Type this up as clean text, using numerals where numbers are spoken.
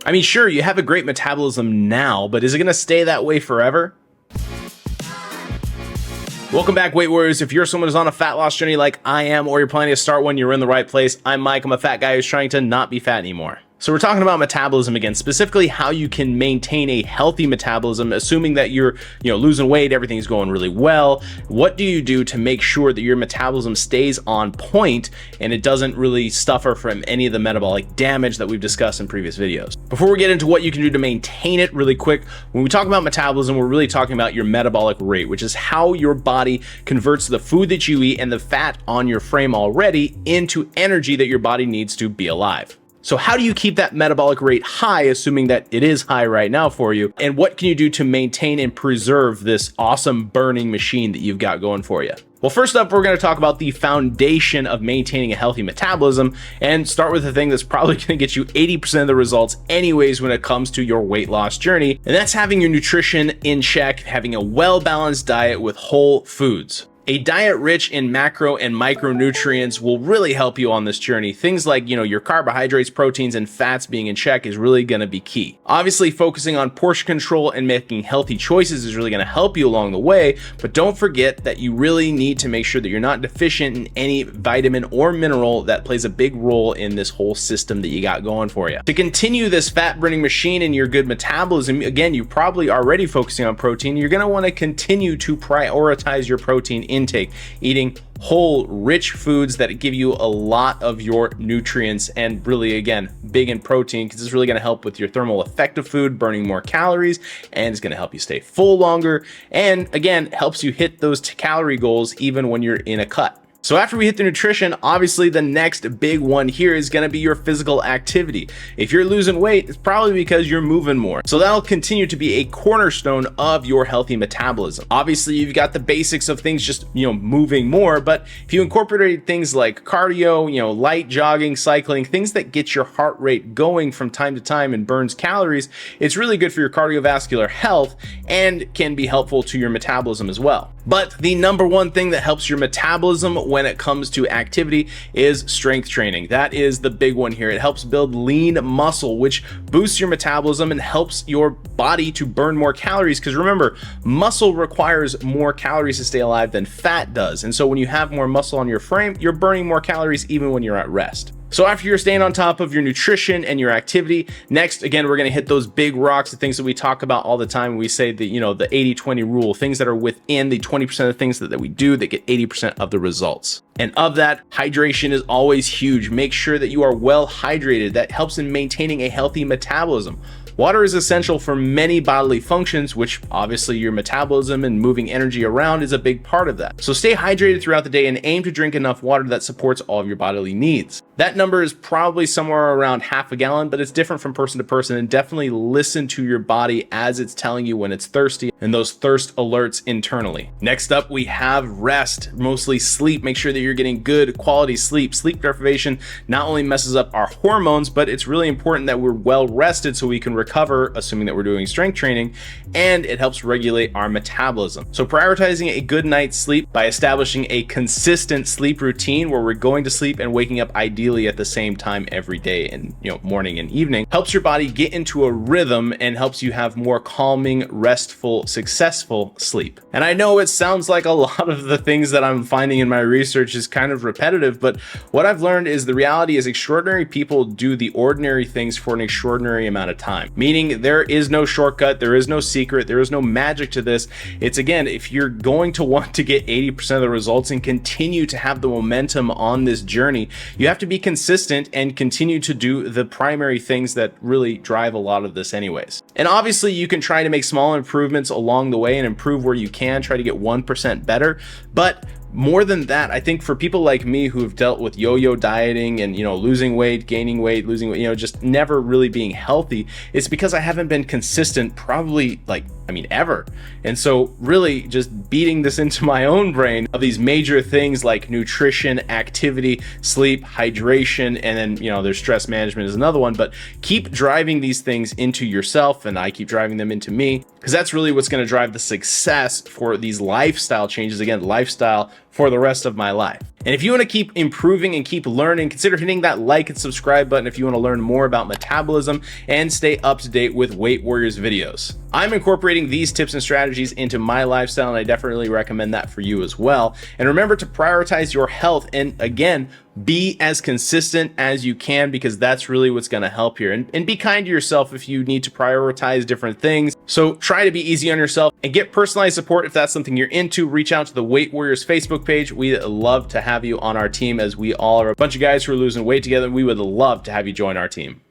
I mean, sure, you have a great metabolism now, but is it going to stay that way forever? Welcome back, Weight Warriors. If you're someone who's on a fat loss journey like I am, or you're planning to start one, you're in the right place. I'm Mike. I'm a fat guy who's trying to not be fat anymore. So we're talking about metabolism again, specifically how you can maintain a healthy metabolism, assuming that you're, losing weight, everything's going really well. What do you do to make sure that your metabolism stays on point and it doesn't really suffer from any of the metabolic damage that we've discussed in previous videos? Before we get into what you can do to maintain it really quick, when we talk about metabolism, we're really talking about your metabolic rate, which is how your body converts the food that you eat and the fat on your frame already into energy that your body needs to be alive. So how do you keep that metabolic rate high, assuming that it is high right now for you? And what can you do to maintain and preserve this awesome burning machine that you've got going for you? Well, first up, we're going to talk about the foundation of maintaining a healthy metabolism and start with the thing that's probably going to get you 80% of the results anyways when it comes to your weight loss journey. And that's having your nutrition in check, having a well-balanced diet with whole foods. A diet rich in macro and micronutrients will really help you on this journey. Things like, your carbohydrates, proteins, and fats being in check is really going to be key. Obviously, focusing on portion control and making healthy choices is really going to help you along the way, but don't forget that you really need to make sure that you're not deficient in any vitamin or mineral that plays a big role in this whole system that you got going for you. To continue this fat burning machine and your good metabolism, again, you're probably already focusing on protein. You're going to want to continue to prioritize your protein intake, eating whole rich foods that give you a lot of your nutrients, and really, again, big in protein, because it's really going to help with your thermal effect of food, burning more calories, and it's going to help you stay full longer, and again, helps you hit those calorie goals even when you're in a cut. So after we hit the nutrition, obviously the next big one here is going to be your physical activity. If you're losing weight, it's probably because you're moving more. So that'll continue to be a cornerstone of your healthy metabolism. Obviously, you've got the basics of things just, moving more, but if you incorporate things like cardio, light jogging, cycling, things that get your heart rate going from time to time and burns calories, it's really good for your cardiovascular health and can be helpful to your metabolism as well. But the number one thing that helps your metabolism when it comes to activity is strength training. That is the big one here. It helps build lean muscle, which boosts your metabolism and helps your body to burn more calories. Because remember, muscle requires more calories to stay alive than fat does. And so when you have more muscle on your frame, you're burning more calories even when you're at rest. So after you're staying on top of your nutrition and your activity, next, again, we're going to hit those big rocks, the things that we talk about all the time. We say that, the 80-20 rule, things that are within the 20% of things that we do that get 80% of the results. And of that, hydration is always huge. Make sure that you are well hydrated. That helps in maintaining a healthy metabolism. Water is essential for many bodily functions, which obviously your metabolism and moving energy around is a big part of that. So stay hydrated throughout the day and aim to drink enough water that supports all of your bodily needs. That number is probably somewhere around half a gallon, but it's different from person to person, and definitely listen to your body as it's telling you when it's thirsty and those thirst alerts internally. Next up, we have rest, mostly sleep. Make sure that you're getting good quality sleep. Sleep deprivation not only messes up our hormones, but it's really important that we're well rested so we can recover, assuming that we're doing strength training, and it helps regulate our metabolism. So prioritizing a good night's sleep by establishing a consistent sleep routine where we're going to sleep and waking up ideally at the same time every day, and morning and evening, helps your body get into a rhythm and helps you have more calming, restful, successful sleep. And I know it sounds like a lot of the things that I'm finding in my research is kind of repetitive, but what I've learned is the reality is extraordinary people do the ordinary things for an extraordinary amount of time. Meaning there is no shortcut, there is no secret, there is no magic to this. It's, again, if you're going to want to get 80% of the results and continue to have the momentum on this journey, you have to be consistent and continue to do the primary things that really drive a lot of this anyways. And obviously you can try to make small improvements along the way and improve where you can, try to get 1% better, but more than that, I think for people like me who have dealt with yo-yo dieting and, losing weight, gaining weight, losing weight, just never really being healthy, it's because I haven't been consistent probably ever. And so really just beating this into my own brain of these major things like nutrition, activity, sleep, hydration, and then, there's stress management is another one, but keep driving these things into yourself, and I keep driving them into me, because that's really what's going to drive the success for these lifestyle changes. Again, lifestyle for the rest of my life. And if you want to keep improving and keep learning, consider hitting that like and subscribe button if you want to learn more about metabolism and stay up to date with Weight Warriors videos. I'm incorporating these tips and strategies into my lifestyle, and I definitely recommend that for you as well. And remember to prioritize your health, and again, be as consistent as you can, because that's really what's going to help here. And be kind to yourself if you need to prioritize different things. So try to be easy on yourself and get personalized support if that's something you're into. Reach out to the Weight Warriors Facebook page. We'd love to have you on our team, as we all are a bunch of guys who are losing weight together. We would love to have you join our team.